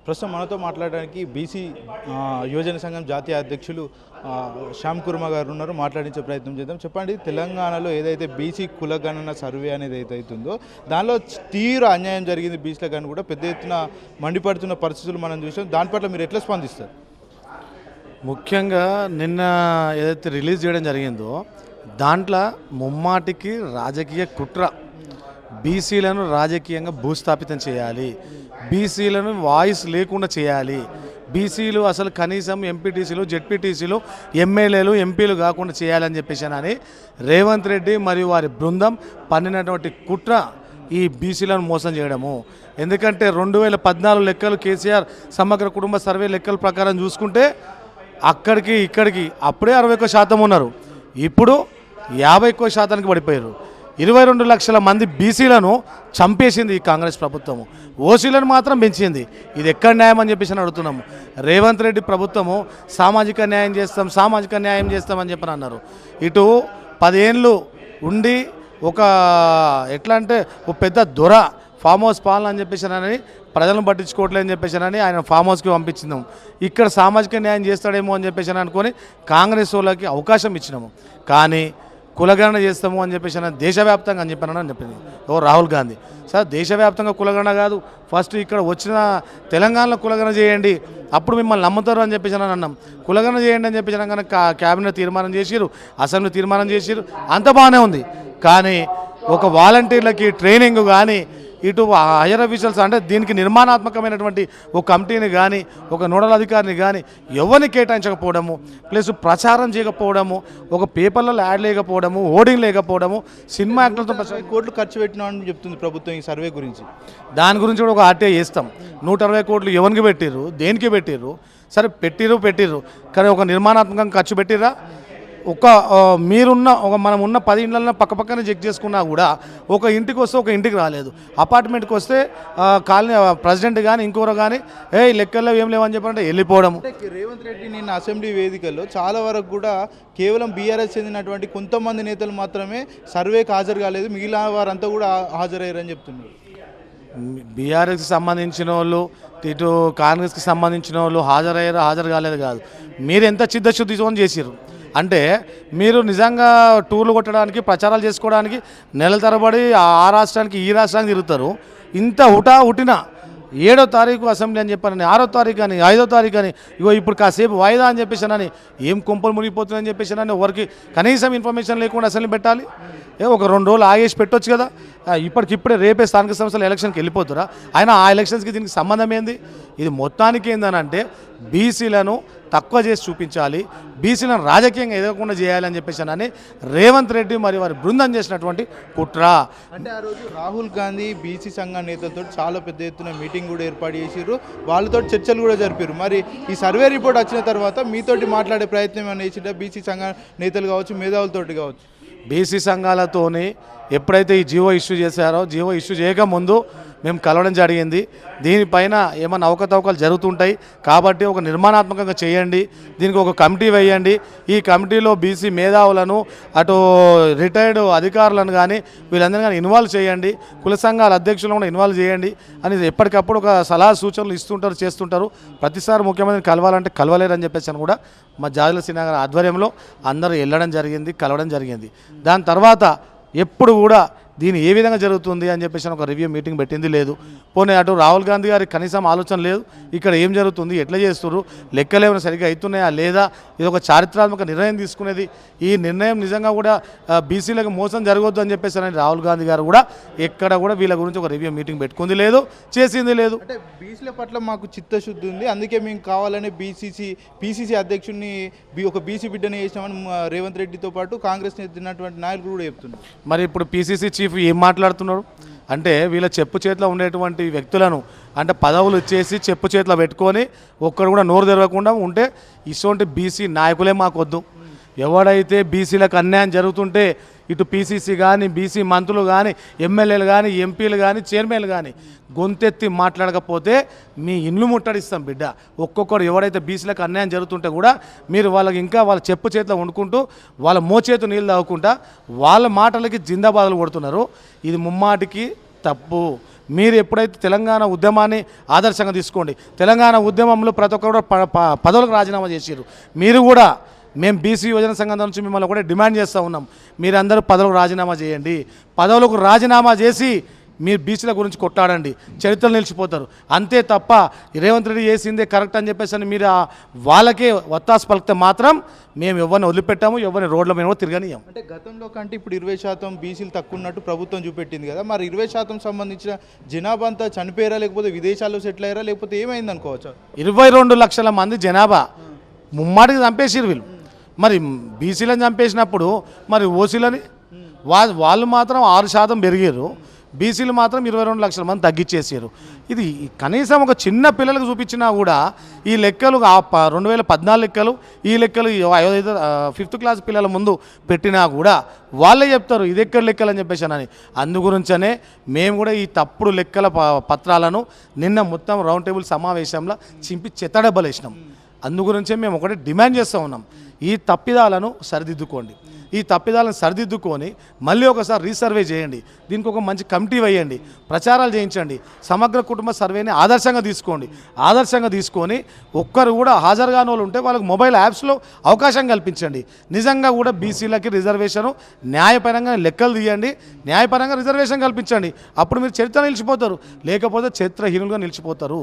ప్రస్తుతం మనతో మాట్లాడడానికి బీసీ యువజన సంఘం జాతీయ అధ్యక్షులు శ్యామ్ కుర్మా గారు ఉన్నారు. మాట్లాడించే ప్రయత్నం చేద్దాం. చెప్పండి, తెలంగాణలో ఏదైతే బీసీ కులగణన సర్వే అనేది ఏదైతుందో దానిలో తీవ్ర అన్యాయం జరిగింది బీసీలకు అని కూడా పెద్ద ఎత్తున మండిపడుతున్న పరిస్థితులు మనం చూసాం. దాని పట్ల మీరు ఎట్లా స్పందిస్తారు? ముఖ్యంగా నిన్న ఏదైతే రిలీజ్ చేయడం జరిగిందో దాంట్లో ముమ్మాటికి రాజకీయ కుట్ర. బీసీలను రాజకీయంగా భూస్థాపితం చేయాలి, బీసీలను వాయిస్ లేకుండా చేయాలి, బీసీలు అసలు కనీసం ఎంపీటీసీలు జెడ్పీటీసీలు ఎమ్మెల్యేలు ఎంపీలు కాకుండా చేయాలని చెప్పేసి రేవంత్ రెడ్డి మరియు వారి బృందం పన్నినటువంటి కుట్ర ఈ బీసీలను మోసం చేయడము. ఎందుకంటే 2014 లెక్కలు కేసీఆర్ సమగ్ర కుటుంబ సర్వే లెక్కల ప్రకారం చూసుకుంటే అక్కడికి ఇక్కడికి అప్పుడే 61% ఉన్నారు, ఇప్పుడు 51% పడిపోయారు. 22 లక్షల మంది బీసీలను చంపేసింది ఈ కాంగ్రెస్ ప్రభుత్వము, ఓసీలను మాత్రం పెంచింది. ఇది ఎక్కడ న్యాయం అని చెప్పేసి అడుగుతున్నాము. రేవంత్ రెడ్డి ప్రభుత్వము సామాజిక న్యాయం చేస్తామని చెప్పని అన్నారు. ఇటు 10 ఏళ్ళు ఉండి ఒక ఎట్లా అంటే ఒక పెద్ద దొర ఫామ్ హౌస్ పాలన అని చెప్పేసి ప్రజలను పట్టించుకోవట్లేదని చెప్పేసి ఆయన ఫామ్ హౌస్కి పంపించినాము. ఇక్కడ సామాజిక న్యాయం చేస్తాడేమో అని చెప్పేసి అనుకొని కాంగ్రెస్ వాళ్ళకి అవకాశం ఇచ్చినాము. కానీ కులగణన చేస్తాము అని చెప్పేసి దేశవ్యాప్తంగా అని చెప్పానని చెప్పింది రాహుల్ గాంధీ. సార్, దేశవ్యాప్తంగా కులగణన కాదు, ఫస్ట్ ఇక్కడ వచ్చిన తెలంగాణలో కులగణన చేయండి, అప్పుడు మిమ్మల్ని నమ్ముతారు అని చెప్పేసి అన్నాం. కులగణన చేయండి అని చెప్పేసి అనగానే క్యాబినెట్ తీర్మానం చేసిరు, అసెంబ్లీ తీర్మానం చేసిరు, అంత బాగానే ఉంది. కానీ ఒక వాలంటీర్లకి ట్రైనింగ్ కానీ ఇటు హైయర్ అఫీషియల్స్ అంటే దీనికి నిర్మాణాత్మకమైనటువంటి ఒక కమిటీని కానీ ఒక నోడల్ అధికారిని కానీ ఎవరిని కేటాయించకపోవడము, ప్లస్ ప్రచారం చేయకపోవడము, ఒక పేపర్లలో యాడ్ లేకపోవడము, ఓడింగ్ లేకపోవడము, సినిమా యాక్టర్లతో 10 కోట్లు ఖర్చు పెట్టినామని చెప్తుంది ప్రభుత్వం ఈ సర్వే గురించి. దాని గురించి కూడా ఒక ఆర్టీఐ చేస్తాం. 160 కోట్లు ఎవరికి పెట్టిర్రు, దేనికి పెట్టిర్రు? సరే, పెట్టిర్రు కానీ ఒక నిర్మాణాత్మకంగా ఖర్చు పెట్టిర్రా? మనం ఉన్న 10 ఇళ్ళల్లో పక్కనే చెక్ చేసుకున్నా కూడా ఒక ఇంటికి వస్తే ఒక ఇంటికి రాలేదు. అపార్ట్మెంట్కి వస్తే కాలనీ ప్రెసిడెంట్ కానీ ఇంకోరు కానీ లెక్కల్లో ఏం లేవని చెప్పారంటే వెళ్ళిపోవడం. రేవంత్ రెడ్డి నిన్న అసెంబ్లీ వేదికల్లో చాలా వరకు కూడా కేవలం బీఆర్ఎస్ చెందినటువంటి కొంతమంది నేతలు మాత్రమే సర్వేకి హాజరు కాలేదు, మిగిలిన వారంతా కూడా హాజరయ్యారని చెప్తున్నారు. బీఆర్ఎస్కి సంబంధించిన వాళ్ళు ఇటు కాంగ్రెస్కి సంబంధించిన వాళ్ళు హాజరు కాలేదు కాదు, మీరు ఎంత చిత్తశుద్ధితో చేసిర్రు అంటే మీరు నిజంగా టూర్లు కొట్టడానికి ప్రచారాలు చేసుకోవడానికి నెలల తరబడి ఆ రాష్ట్రానికి ఈ రాష్ట్రానికి తిరుగుతారు. ఇంత హుటిన 7వ తారీఖు అసెంబ్లీ అని చెప్పానని 6వ తారీఖు అని 5వ తారీఖు అని ఇప్పుడు కాసేపు వాయిదా అని చెప్పేసానని ఏం కొంపలు మునిగిపోతుందని చెప్పేసానని ఎవరికి కనీసం ఇన్ఫర్మేషన్ లేకుండా అసెంబ్లీ పెట్టాలి. ఒక 2 రోజులు ఆగేసి పెట్టొచ్చు కదా. ఇప్పటికిప్పుడే రేపే స్థానిక సంస్థల ఎలక్షన్కి వెళ్ళిపోతురా? అయినా ఆ ఎలక్షన్స్కి దీనికి సంబంధం ఏంది? ఇది మొత్తానికి ఏందనంటే బీసీలను తక్కువ చేసి చూపించాలి, బీసీలను రాజకీయంగా ఎదగకుండా చేయాలని చెప్పేసి రేవంత్ రెడ్డి మరియు వారి బృందం చేసినటువంటి కుట్ర. అంటే ఆ రోజు రాహుల్ గాంధీ బీసీ సంఘ నేతలతో చాలా పెద్ద ఎత్తున మీటింగ్ కూడా ఏర్పాటు చేసిర్రు, వాళ్ళతో చర్చలు కూడా జరిపారు. మరి ఈ సర్వే రిపోర్ట్ వచ్చిన తర్వాత మీతోటి మాట్లాడే ప్రయత్నం ఏమైనా చేసిందా? బీసీ సంఘ నేతలు కావచ్చు, మేధావులతోటి కావచ్చు. బీసీ సంఘాలతోని ఎప్పుడైతే ఈ జీవో ఇష్యూ చేశారో, జీవో ఇష్యూ చేయకముందు మేము కలవడం జరిగింది. దీనిపైన ఏమైనా అవకతవకలు జరుగుతుంటాయి కాబట్టి ఒక నిర్మాణాత్మకంగా చేయండి, దీనికి ఒక కమిటీ వేయండి, ఈ కమిటీలో బీసీ మేధావులను అటు రిటైర్డ్ అధికారులను కానీ వీళ్ళందరినీ కానీ ఇన్వాల్వ్ చేయండి, కుల సంఘాల అధ్యక్షులను కూడా ఇన్వాల్వ్ చేయండి అని ఎప్పటికప్పుడు ఒక సలహా సూచనలు ఇస్తుంటారు, చేస్తుంటారు. ప్రతిసారి ముఖ్యమంత్రిని కలవాలంటే కలవలేరని చెప్పేసి అని కూడా మా జాజుల శ్రీనగర్ ఆధ్వర్యంలో అందరూ వెళ్ళడం జరిగింది, కలవడం జరిగింది. దాని తర్వాత ఎప్పుడు కూడా దీని ఏ విధంగా జరుగుతుంది అని చెప్పేసి ఒక రివ్యూ మీటింగ్ పెట్టింది లేదు. పోనీ అటు రాహుల్ గాంధీ గారికి కనీసం ఆలోచన లేదు, ఇక్కడ ఏం జరుగుతుంది, ఎట్లా చేస్తున్నారు, లెక్కలు ఏమైనా సరిగ్గా అవుతున్నాయా లేదా, ఇది ఒక చారిత్రాత్మక నిర్ణయం తీసుకునేది. ఈ నిర్ణయం నిజంగా కూడా బీసీలకు మోసం జరగొద్దు అని చెప్పేసి రాహుల్ గాంధీ గారు కూడా ఎక్కడ కూడా వీళ్ళ గురించి ఒక రివ్యూ మీటింగ్ పెట్టుకుంది లేదు, చేసింది లేదు. అంటే బీసీల పట్ల మాకు చిత్తశుద్ధి ఉంది, అందుకే మేము కావాలని పీసీసీ అధ్యక్షుడిని ఒక బీసీ బిడ్డని చేసినామని రేవంత్ రెడ్డితో పాటు కాంగ్రెస్ చెందినటువంటి నాయకులు కూడా చెప్తున్నారు. మరి ఇప్పుడు పీసీసీ చీఫ్ ఏం మాట్లాడుతున్నారు అంటే వీళ్ళ చెప్పు చేతిలో ఉండేటువంటి వ్యక్తులను అంటే పదవులు ఇచ్చేసి చెప్పు చేతిలో పెట్టుకొని ఒక్కరు కూడా నోరు తెరవకుండా ఉంటే ఇటువంటి బీసీ నాయకులే మాకొద్దు. ఎవడైతే బీసీలకు అన్యాయం జరుగుతుంటే ఇటు పీసీసీ కానీ బీసీ మంత్రులు కానీ ఎమ్మెల్యేలు కానీ ఎంపీలు కానీ చైర్మన్లు కానీ గొంతెత్తి మాట్లాడకపోతే మీ ఇండ్లు ముట్టడిస్తాం బిడ్డ. ఒక్కొక్కరు ఎవరైతే బీసీలకు అన్యాయం జరుగుతుంటే కూడా మీరు వాళ్ళకి ఇంకా వాళ్ళ చెప్పు చేతిలో వండుకుంటూ వాళ్ళ మోచేతు నీళ్ళు తాగుకుంటా వాళ్ళ మాటలకి జిందాబాదులు కొడుతున్నారు. ఇది ముమ్మాటికి తప్పు. మీరు ఎప్పుడైతే తెలంగాణ ఉద్యమాన్ని ఆదర్శంగా తీసుకోండి. తెలంగాణ ఉద్యమంలో ప్రతి ఒక్కరు పదవులకు రాజీనామా చేసారు. మీరు కూడా మేము బీసీ యువజన సంఘం నుంచి మిమ్మల్ని ఒకటే డిమాండ్ చేస్తూ ఉన్నాం, మీరందరూ పదవులకు రాజీనామా చేయండి. పదవులకు రాజీనామా చేసి మీరు బీసీల గురించి కొట్టాడండి, చరిత్రలు నిలిచిపోతారు. అంతే తప్ప రేవంత్ రెడ్డి చేసిందే కరెక్ట్ అని చెప్పేసి అని మీరు వాళ్ళకే వత్తాసు పలికితే మాత్రం మేము ఎవరిని వదిలిపెట్టాము, ఎవరిని రోడ్ల మీద తిరగనియం. అంటే గతంలో కంటే ఇప్పుడు 20% బీసీలు తక్కువ ఉన్నట్టు ప్రభుత్వం చూపెట్టింది కదా, మరి 20% సంబంధించిన జనాభా అంతా చనిపోయారా, లేకపోతే విదేశాల్లో సెటిల్ అయ్యారా, లేకపోతే ఏమైంది అనుకోవచ్చు? 22 లక్షల మంది జనాభా ముమ్మాటికి చంపేసిరు వీళ్ళు. మరి బీసీలను చంపేసినప్పుడు మరి ఓసీలని వాళ్ళు మాత్రం 6% పెరిగారు, బీసీలు మాత్రం 22 లక్షల మంది తగ్గించేసారు. ఇది కనీసం ఒక చిన్న పిల్లలకు చూపించినా కూడా ఈ లెక్కలు 2014 లెక్కలు, ఈ లెక్కలు 5th క్లాస్ పిల్లల ముందు పెట్టినా కూడా వాళ్ళే చెప్తారు ఇది ఎక్కడ లెక్కలు అని చెప్పేసానని. అందుగురించనే మేము కూడా ఈ తప్పుడు లెక్కల పత్రాలను నిన్న మొత్తం రౌండ్ టేబుల్ సమావేశంలో చింపి చెత్తడబ్బలేసినాం. అందుగురించే మేము ఒకటి డిమాండ్ చేస్తూ ఉన్నాం, ఈ తప్పిదాలను సరిదిద్దుకోండి. ఈ తప్పిదాలను సరిదిద్దుకొని మళ్ళీ ఒకసారి రీసర్వే చేయండి, దీనికి ఒక మంచి కమిటీ వేయండి, ప్రచారాలు చేయించండి, సమగ్ర కుటుంబ సర్వేని ఆదర్శంగా తీసుకోండి. ఆదర్శంగా తీసుకొని ఒక్కరు కూడా హాజరు కాని వాళ్ళు ఉంటే వాళ్ళకి మొబైల్ యాప్స్లో అవకాశం కల్పించండి. నిజంగా కూడా బీసీలకి రిజర్వేషను న్యాయపరంగా లెక్కలు తీయండి, న్యాయపరంగా రిజర్వేషన్ కల్పించండి. అప్పుడు మీరు చరిత్ర నిలిచిపోతారు, లేకపోతే చరిత్రహీనులుగా నిలిచిపోతారు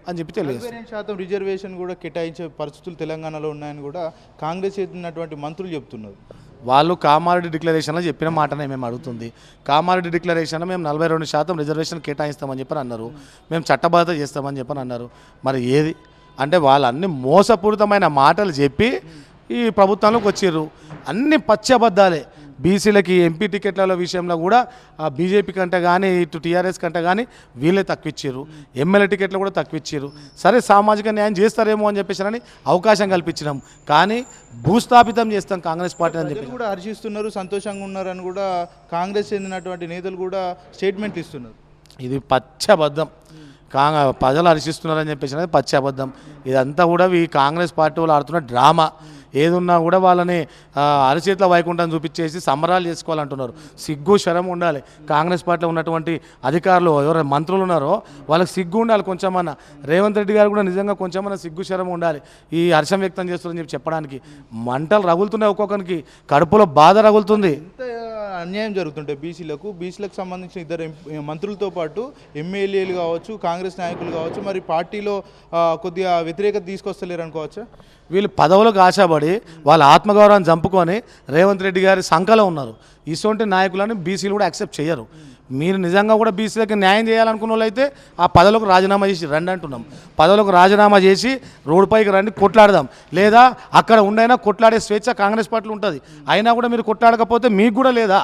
అని చెప్పి తెలియదు. 40% రిజర్వేషన్ కూడా కేటాయించే పరిస్థితులు తెలంగాణలో ఉన్నాయని కూడా కాంగ్రెస్ చేసినటువంటి మంత్రులు చెప్తున్నారు. వాళ్ళు కామారెడ్డి డిక్లరేషన్లో చెప్పిన మాటనే మేము అడుగుతుంది. కామారెడ్డి డిక్లరేషన్లో మేము 42% రిజర్వేషన్ కేటాయిస్తామని చెప్పని అన్నారు, మేము చట్టబద్ధత చేస్తామని చెప్పని అన్నారు. మరి ఏది అంటే వాళ్ళన్ని మోసపూరితమైన మాటలు చెప్పి ఈ ప్రభుత్వంలోకి వచ్చారు. అన్ని పచ్చబద్దాలే. బీసీలకి ఎంపీ టికెట్ల విషయంలో కూడా బీజేపీ కంటే కానీ ఇటు టీఆర్ఎస్ కంటే కానీ వీళ్ళే తక్కువ ఇచ్చారు, ఎమ్మెల్యే టికెట్లు కూడా తక్కువ ఇచ్చారు. సరే సామాజిక న్యాయం చేస్తారేమో అని చెప్పేసి అవకాశం కల్పించినాం, కానీ భూస్థాపితం చేస్తాం కాంగ్రెస్ పార్టీ అని చెప్పి కూడా హర్షిస్తున్నారు, సంతోషంగా ఉన్నారని కూడా కాంగ్రెస్ చెందినటువంటి నేతలు కూడా స్టేట్మెంట్లు ఇస్తున్నారు. ఇది పచ్చబద్ధం. ప్రజలు హర్షిస్తున్నారని చెప్పేసి అనేది పచ్చబద్ధం. ఇదంతా కూడా ఈ కాంగ్రెస్ పార్టీ వాళ్ళు ఆడుతున్న డ్రామా. ఏదున్నా కూడా వాళ్ళని అరచేతుల వైకుంఠం చూపించేసి సంబరాలు చేసుకోవాలంటున్నారు. సిగ్గు శరం ఉండాలి. కాంగ్రెస్ పార్టీలో ఉన్నటువంటి అధికారులు ఎవరైనా మంత్రులు ఉన్నారో వాళ్ళకి సిగ్గు ఉండాలి కొంచెమన్నా. రేవంత్ రెడ్డి గారు కూడా నిజంగా కొంచెమన్నా సిగ్గు శరం ఉండాలి. ఈ హర్షం వ్యక్తం చేస్తున్నారని చెప్పి చెప్పడానికి మంటలు రగులుతున్నాయి, ఒక్కొక్కరికి కడుపులో బాధ రగులుతుంది. ఎంత అన్యాయం జరుగుతుంటాయి బీసీలకు సంబంధించిన 2 మంత్రులతో పాటు ఎమ్మెల్యేలు కావచ్చు, కాంగ్రెస్ నాయకులు కావచ్చు, మరి పార్టీలో కొద్దిగా వ్యతిరేకత తీసుకొస్తలేరు అనుకోవచ్చా? వీళ్ళు పదవులకు ఆశపడి వాళ్ళ ఆత్మగౌరవాన్ని చంపుకొని రేవంత్ రెడ్డి గారి సంఖలో ఉన్నారు. ఇటువంటి నాయకులను బీసీలు కూడా యాక్సెప్ట్ చేయరు. మీరు నిజంగా కూడా బీసీలకి న్యాయం చేయాలనుకున్న వాళ్ళైతే ఆ పదవులకు రాజీనామా చేసి రండి అంటున్నాం. పదవులకు రాజీనామా చేసి రోడ్డుపైకి రండి, కొట్లాడదాం. లేదా అక్కడ ఉండైనా కొట్లాడే స్వేచ్ఛ కాంగ్రెస్ పార్టీలో ఉంటుంది. అయినా కూడా మీరు కొట్లాడకపోతే మీకు కూడా లేదా,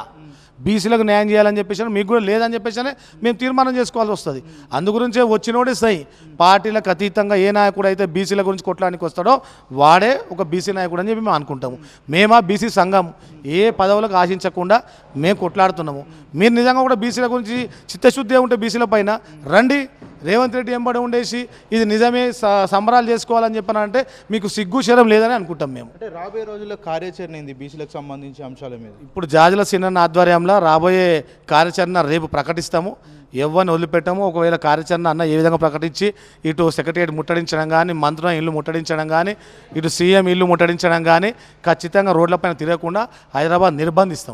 బీసీలకు న్యాయం చేయాలని చెప్పేసి మీకు కూడా లేదని చెప్పేసి మేము తీర్మానం చేసుకోవాల్సి వస్తుంది. అందుగురించే వచ్చినోడే సై పార్టీలకు అతీతంగా ఏ నాయకుడు అయితే బీసీల గురించి కొట్లాడానికి వస్తాడో వాడే ఒక బీసీ నాయకుడు అని చెప్పి మేము అనుకుంటాము. మేమా బీసీ సంఘం ఏ పదవులకు ఆశించకుండా మేము కొట్లాడుతున్నాము. మీరు నిజంగా కూడా బీసీల గురించి చిత్తశుద్ధి ఉంటే బీసీల పైన రండి, రేవంత్ రెడ్డి ఎంబడి ఉండేసి ఇది నిజమే సంబరాలు చేసుకోవాలని చెప్పానంటే మీకు సిగ్గు శరం లేదని అనుకుంటాం మేము. అంటే రాబోయే రోజుల్లో కార్యాచరణ ఏంది బీసీలకు సంబంధించి అంశాల మీద? ఇప్పుడు జాజుల సిన్న ఆధ్వర్యంలో రాబోయే కార్యాచరణ రేపు ప్రకటిస్తాము. ఎవరిని వదిలిపెట్టాము. ఒకవేళ కార్యాచరణ అన్న ఏ విధంగా ప్రకటించి ఇటు సెక్రటరియట్ ముట్టడించడం కానీ, మంత్రుల ఇల్లు ముట్టడించడం కానీ, ఇటు సీఎం ఇల్లు ముట్టడించడం కానీ ఖచ్చితంగా రోడ్లపైన తిరగకుండా హైదరాబాద్ నిర్బంధిస్తాము.